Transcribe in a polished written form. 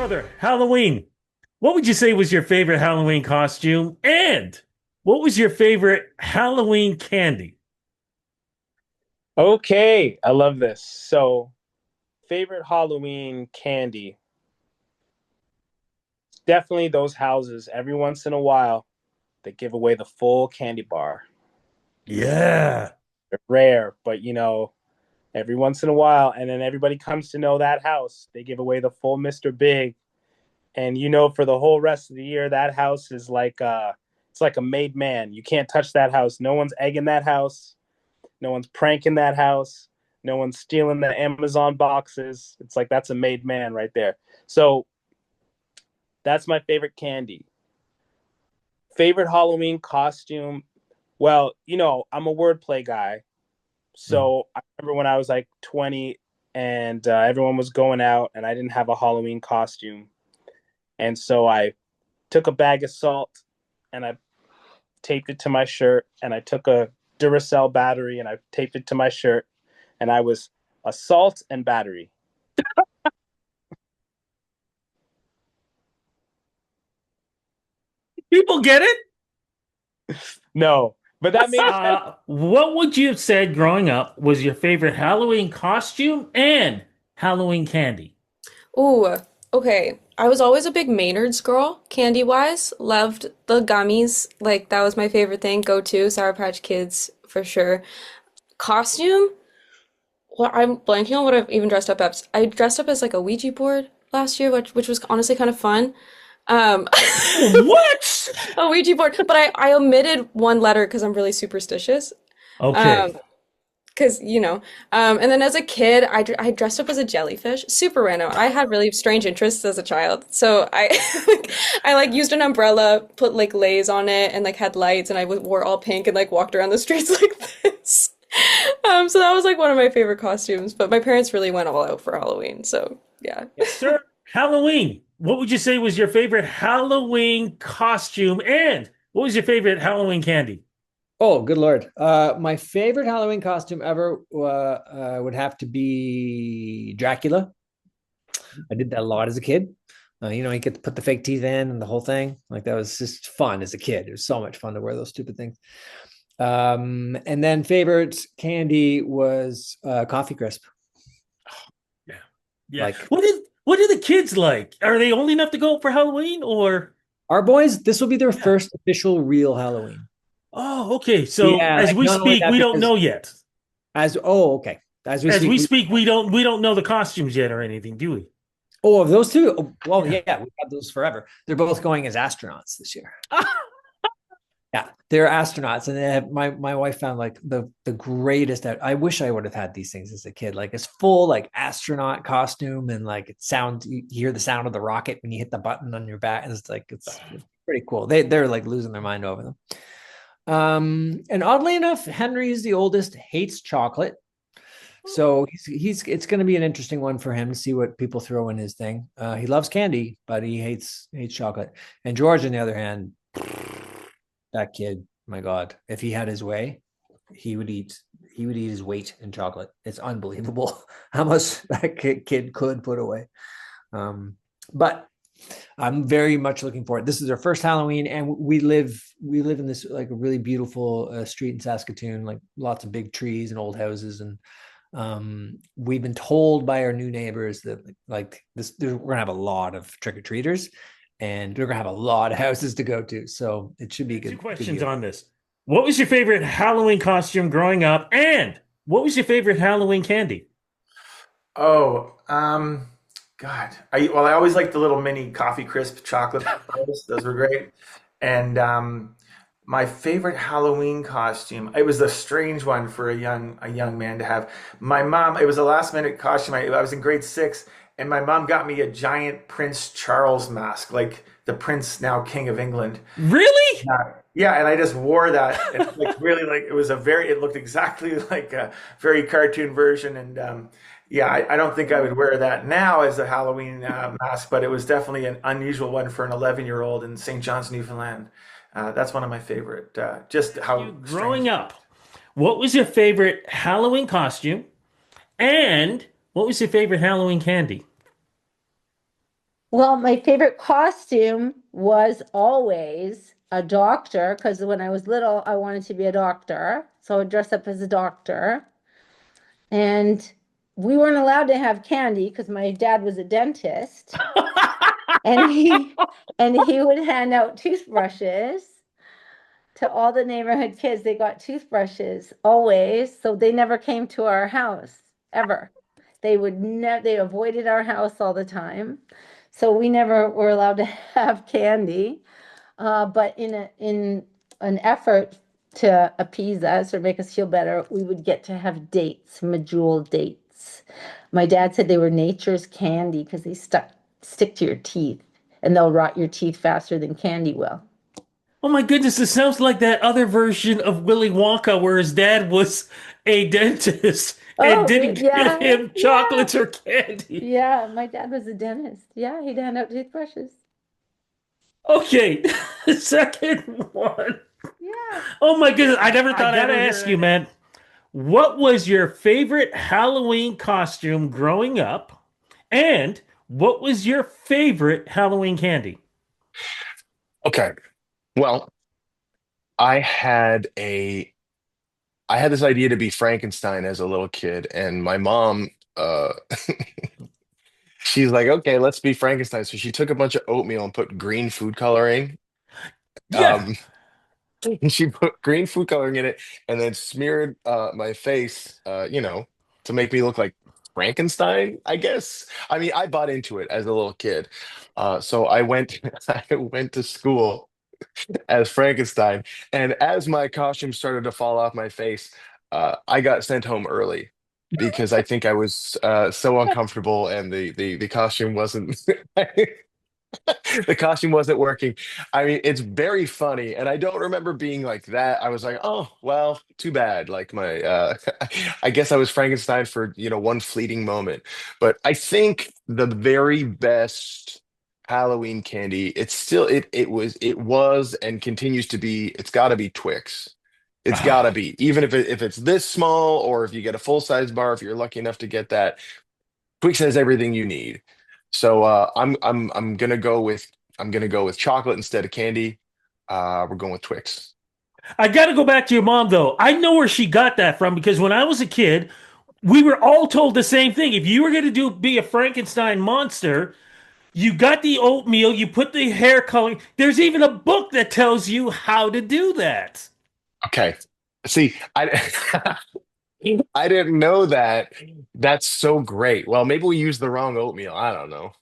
Brother, Halloween. What would you say was your favorite Halloween costume? And what was your favorite Halloween candy? Okay, I love this. So, favorite Halloween candy. Definitely those houses every once in a while that give away the full candy bar. Yeah. They're rare, but every once in a while, and then everybody comes to know that house. They give away the full Mr. Big, and for the whole rest of the year, that house is like it's like a made man. You can't touch that house. No one's egging that house. No one's pranking that house. No one's stealing the Amazon boxes. It's like that's a made man right there. So that's my favorite candy. Favorite Halloween costume. Well, I'm a wordplay guy. Mm. So I remember when I was like 20 and everyone was going out and I didn't have a Halloween costume. And so I took a bag of salt and I taped it to my shirt, and I took a Duracell battery and I taped it to my shirt, and I was a salt and battery. People get it? No, but that made sense. What would you have said growing up was your favorite Halloween costume and Halloween candy? Ooh, okay. I was always a big Maynard's girl, candy wise. Loved the gummies. Like that was my favorite thing. Go to Sour Patch Kids for sure. Costume? Well, I'm blanking on what I've even dressed up as. I dressed up as like a Ouija board last year, which was honestly kind of fun. Um, What? a Ouija board, but I omitted one letter because I'm really superstitious. Okay. Um, because and then as a kid I dressed up as a jellyfish, super random. I had really strange interests as a child, so I I like used an umbrella, put like lays on it, and like had lights, and I wore all pink and like walked around the streets like this. So that was like one of my favorite costumes, but my parents really went all out for Halloween, so yeah. Yes, sir. Halloween. What would you say was your favorite Halloween costume? And what was your favorite Halloween candy? Oh, good Lord. My favorite Halloween costume ever would have to be Dracula. I did that a lot as a kid. You get to put the fake teeth in and the whole thing. Like that was just fun as a kid. It was so much fun to wear those stupid things. And then favorite candy was coffee crisp. Yeah. Yeah. Like What do the kids like? Are they old enough to go for Halloween or our boys, this will be their yeah. first official real Halloween. Oh, okay. So Yeah, as like we not only speak, that we don't because know yet. okay. As we As speak, we speak, we don't know the costumes yet or anything, do we? of those two. Oh, well, Yeah. yeah, we've had those forever. They're both going as astronauts this year. Yeah, they're astronauts, and they have, my wife found like the greatest. I wish I would have had these things as a kid. Like it's full like astronaut costume, and like it sounds. You hear the sound of the rocket when you hit the button on your back, and it's pretty cool. They're like losing their mind over them. And oddly enough, Henry's the oldest, hates chocolate. So he's it's going to be an interesting one for him to see what people throw in his thing. He loves candy, but he hates chocolate. And George, on the other hand, that kid, my God, if he had his way, he would eat his weight in chocolate. It's unbelievable how much that kid could put away. But I'm very much looking forward. This is our first Halloween, and we live in this like a really beautiful street in Saskatoon, like lots of big trees and old houses, and we've been told by our new neighbors that like this we're gonna have a lot of trick-or-treaters, and we're gonna have a lot of houses to go to, so it should be a Two good questions year. on this. What was your favorite Halloween costume growing up? And what was your favorite Halloween candy? Oh, God. I always liked the little mini coffee crisp chocolate bars. Those were great. And my favorite Halloween costume, it was a strange one for a young man to have. My mom, it was a last minute costume. I was in grade six, and my mom got me a giant Prince Charles mask, like the Prince now King of England. Really? Yeah, and I just wore that, and like really, like it looked exactly like a very cartoon version, and yeah, I don't think I would wear that now as a Halloween mask, but it was definitely an unusual one for an 11-year-old in St. John's, Newfoundland. That's one of my favorite. Just You how growing strange it up, what was your favorite Halloween costume? And what was your favorite Halloween candy? Well, my favorite costume was always a doctor because when I was little, I wanted to be a doctor. So I would dress up as a doctor. And we weren't allowed to have candy because my dad was a dentist. And he would hand out toothbrushes to all the neighborhood kids. They got toothbrushes always, so they never came to our house ever. They would never, they avoided our house all the time. So we never were allowed to have candy. But in an effort to appease us or make us feel better, we would get to have dates, medjool dates. My dad said they were nature's candy because they stick to your teeth and they'll rot your teeth faster than candy will. Oh my goodness, this sounds like that other version of Willy Wonka where his dad was a dentist and Oh, didn't give yeah, him yeah, chocolates or candy. yeah. My dad was a dentist. Yeah, he'd hand out toothbrushes. Okay, second one. Yeah. Oh my goodness, I never I thought I'd gotta ask hear you, it. man. What was your favorite Halloween costume growing up? And what was your favorite Halloween candy? Okay. Well, I had a I had this idea to be Frankenstein as a little kid, and my mom she's like, "Okay, let's be Frankenstein." So she took a bunch of oatmeal and put green food coloring. Yeah. Um and she put green food coloring in it and then smeared my face to make me look like Frankenstein, I guess. I mean, I bought into it as a little kid. So I went I went to school as Frankenstein. And as my costume started to fall off my face, I got sent home early because I think I was so uncomfortable and the costume wasn't the costume wasn't working. I mean, it's very funny, and I don't remember being like that. I was like, oh, well, too bad. Like my I guess I was Frankenstein for, one fleeting moment. But I think the very best Halloween candy, it's still it was and continues to be, it's gotta be Twix. It's gotta be. Even if it's this small, or if you get a full-size bar, if you're lucky enough to get that, Twix has everything you need. So I'm gonna go with chocolate instead of candy. We're going with Twix. I got to go back to your mom, though. I know where she got that from because when I was a kid, we were all told the same thing. If you were going to be a Frankenstein monster, you got the oatmeal, you put the hair coloring. There's even a book that tells you how to do that. Okay. See, I I didn't know that. That's so great. Well, maybe we used the wrong oatmeal. I don't know.